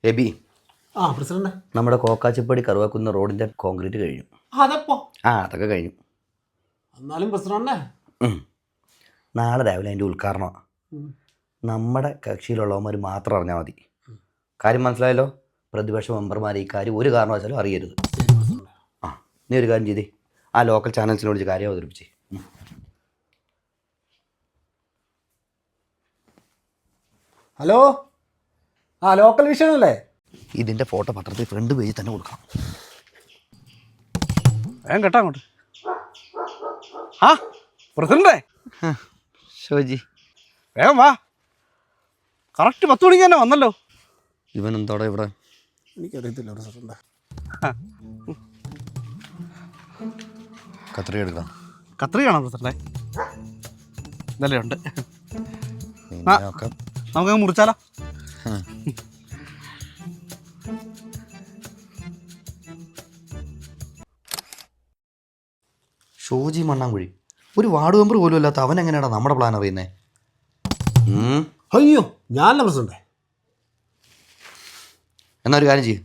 AB, president, നമ്മുടെ കോക്കാച്ചിപ്പടി കറുവാക്കുന്ന റോഡിന്റെ concrete കഴിഞ്ഞു. അതെപ്പോ? അതൊക്കെ കഴിഞ്ഞു. എന്നാലും പ്രസിഡന്റ്, നാളെ രാവിലെ അതിൻ്റെ ഉദ്ഘാടനമാണ്. നമ്മുടെ കക്ഷിയിലുള്ളവന്മാർ മാത്രം അറിഞ്ഞാൽ മതി. കാര്യം മനസ്സിലായല്ലോ? പ്രതിപക്ഷ മെമ്പർമാർ ഈ കാര്യം ഒരു കാരണവശാലും അറിയരുത്. നീ ഒരു കാര്യം ചെയ്തേ, ആ ലോക്കൽ ചാനൽസിനോട് വിളിച്ച് കാര്യം അവതരിപ്പിച്ചേ. ഹലോ, ലോക്കൽ വിഷൻ അല്ലേ? ഇതിൻ്റെ ഫോട്ടോ പത്രത്തിൽ ഫ്രണ്ട് പേജിൽ തന്നെ കൊടുക്കണം. വേഗം കേട്ടോ അങ്ങോട്ട്. പ്രസിഡന്റേ, ഷോജി വേഗം വാ. കറക്റ്റ് 10 മണിക്ക് തന്നെ വന്നല്ലോ. ഇവൻ എന്തോടെ ഇവിടെ? എനിക്കറിയത്തില്ല പ്രസിഡന്റ്. കത്രിക എടുക്കാം. കത്രികയാണോ പ്രസിഡന്റേ? ഇതല്ലേ ഉണ്ട്. നമുക്കങ്ങ് മുറിച്ചാലോ? ഷോജി മണ്ണാങ്കുഴി ഒരു വാർഡ് മെമ്പർ പോലും അല്ലാത്ത അവൻ എങ്ങനെയാടാ നമ്മുടെ പ്ലാൻ അറിയുന്നേ? അയ്യോ, ഞാനല്ല പ്രസിഡന്റ്. എന്നാ ഒരു കാര്യം ചെയ്യും,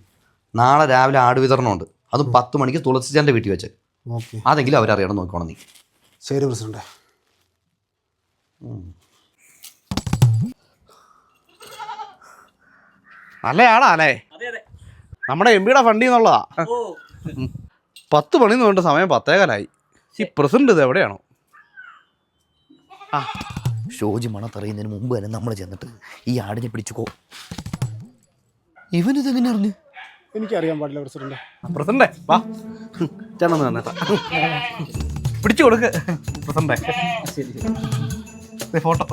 നാളെ രാവിലെ ആട് വിതരണമുണ്ട്. അതും 10 മണിക്ക് തുളസിച്ചാൻ്റെ വീട്ടിൽ വെച്ച്. ഓക്കെ, അതെങ്കിലും അവരറിയണം, നോക്കണം നീ. ശരി പ്രസിഡന്റ്. നല്ലയാളാ അല്ലേ? നമ്മുടെ എംപിയുടെ ഫണ്ടിൽ നിന്നുള്ളതാ. 10 മണി എന്ന് പറഞ്ഞ സമയം 10:15. ഈ പ്രസിഡന്റ് ഇത് എവിടെയാണോ? ഷോജി മണത്തറിയുന്നതിന് മുമ്പ് തന്നെ നമ്മൾ ചെന്നിട്ട് ഈ ആടിനെ പിടിച്ചുക്കോ. ഇവനിതെങ്ങനെ അറിഞ്ഞു? എനിക്കറിയാൻ പാടില്ല പ്രസിഡന്റ്. പ്രസിഡന്റേ വാ, ചേട്ടന്ന് വന്നേട്ടാ. പിടിച്ചു കൊടുക്ക് പ്രസിഡന്റേ. ഫോട്ടോ.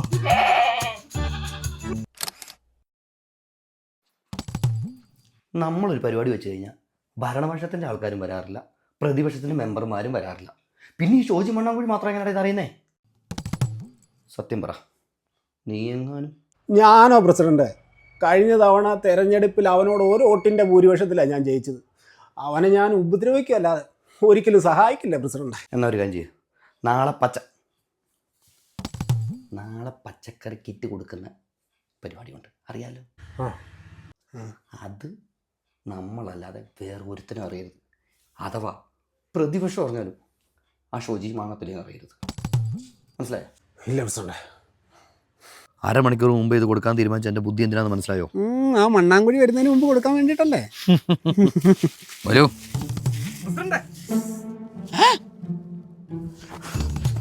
നമ്മളൊരു പരിപാടി വെച്ച് കഴിഞ്ഞാൽ ഭരണപക്ഷത്തിൻ്റെ ആൾക്കാരും വരാറില്ല, പ്രതിപക്ഷത്തിൻ്റെ മെമ്പർമാരും വരാറില്ല. പിന്നെ ഈ ഷോജി മണ്ണാങ്കുഴി മാത്രം എങ്ങനെയാണ് ഇതറിയുന്നേ? സത്യം പറ, നീ എങ്ങാനും? ഞാനോ പ്രസിഡന്റ്? കഴിഞ്ഞ തവണ തെരഞ്ഞെടുപ്പിൽ അവനോട് ഒരു വോട്ടിൻ്റെ ഭൂരിപക്ഷത്തിലാണ് ഞാൻ ജയിച്ചത്. അവനെ ഞാൻ ഉപദ്രവിക്കുകയല്ലാതെ ഒരിക്കലും സഹായിക്കില്ല പ്രസിഡന്റ്. എന്നാ ഒരു കാര്യം ചെയ്യും, നാളെ പച്ചക്കറി കിറ്റ് കൊടുക്കുന്ന പരിപാടിയുണ്ട്, അറിയാലോ? അത് നമ്മളല്ലാതെ വേറെ ഒരുത്തനും അറിയരുത്. അഥവാ പ്രതിപക്ഷം പറഞ്ഞാലും ആ ഷോജി മാങ്ങത്തിലേ അറിയരുത്. മനസ്സിലായോ? ഇല്ല പ്രസിഡന്റ്. 1/2 മണിക്കൂർ മുമ്പ് ഇത് കൊടുക്കാൻ തീരുമാനിച്ച എൻ്റെ ബുദ്ധി എന്തിനാന്ന് മനസ്സിലായോ? ആ മണ്ണാങ്കുഴി വരുന്നതിന് മുമ്പ് കൊടുക്കാൻ വേണ്ടിയിട്ടല്ലേ? വരൂ.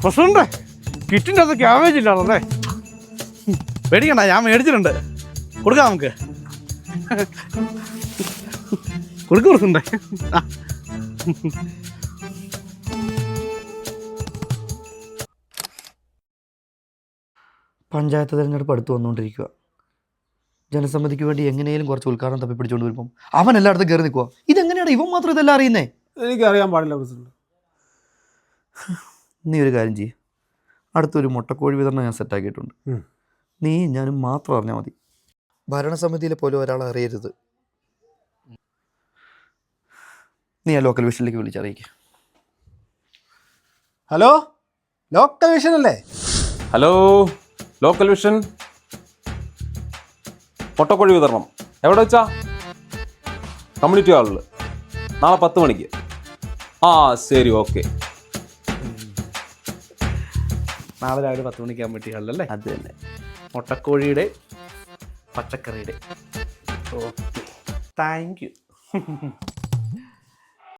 പ്രസിഡന്റ്, കിറ്റിൻ്റെ അത് ക്യാമേജ് ഇല്ലാണല്ലേ? പേടിക്കണ്ട, ഞാൻ മേടിച്ചിട്ടുണ്ട്. കൊടുക്കാം നമുക്ക്. കൊടുക്കും പ്രസിഡന്റ്. പഞ്ചായത്ത് തിരഞ്ഞെടുപ്പ് അടുത്ത് വന്നുകൊണ്ടിരിക്കുക. ജനസമ്മതിക്ക് വേണ്ടി എങ്ങനെയും കുറച്ച് ഉദ്ഘാടനം തപ്പി പിടിച്ചുകൊണ്ട് വരുമ്പം അവൻ എല്ലായിടത്തും കയറി നിൽക്കുക. ഇതെങ്ങനെയാണ് ഇവൻ മാത്രം ഇതെല്ലാം അറിയുന്നേ? എനിക്കറിയാൻ പാടില്ല പ്രസിഡന്റ്. നീ ഒരു കാര്യം ചെയ്യ്, അടുത്തൊരു മുട്ടക്കോഴി വിതരണം ഞാൻ സെറ്റാക്കിയിട്ടുണ്ട്. നീ ഞാനും മാത്രം അറിഞ്ഞാൽ മതി. ഭരണസമിതിയിലെ പോലും ഒരാളെ അറിയരുത്. നീ ആ ലോക്കൽ വിഷനിലേക്ക് വിളിച്ചറിയിക്കുക. ഹലോ, ലോക്കൽ വിഷൻ അല്ലേ? Hello, local vision. മുട്ടക്കോഴി വിതരണം എവിടെ വെച്ചാ? കമ്മ്യൂണിറ്റി ഹാളിൽ നാളെ 10 മണിക്ക്. ശരി, ഓക്കെ. നാളെ രാവിലെ 10 മണിക്ക് കമ്മ്യൂണിറ്റി ഹാളിലല്ലേ? അത് തന്നെ. മുട്ടക്കോഴിയുടെ പച്ചക്കറിയുടെ. Okay, thank U.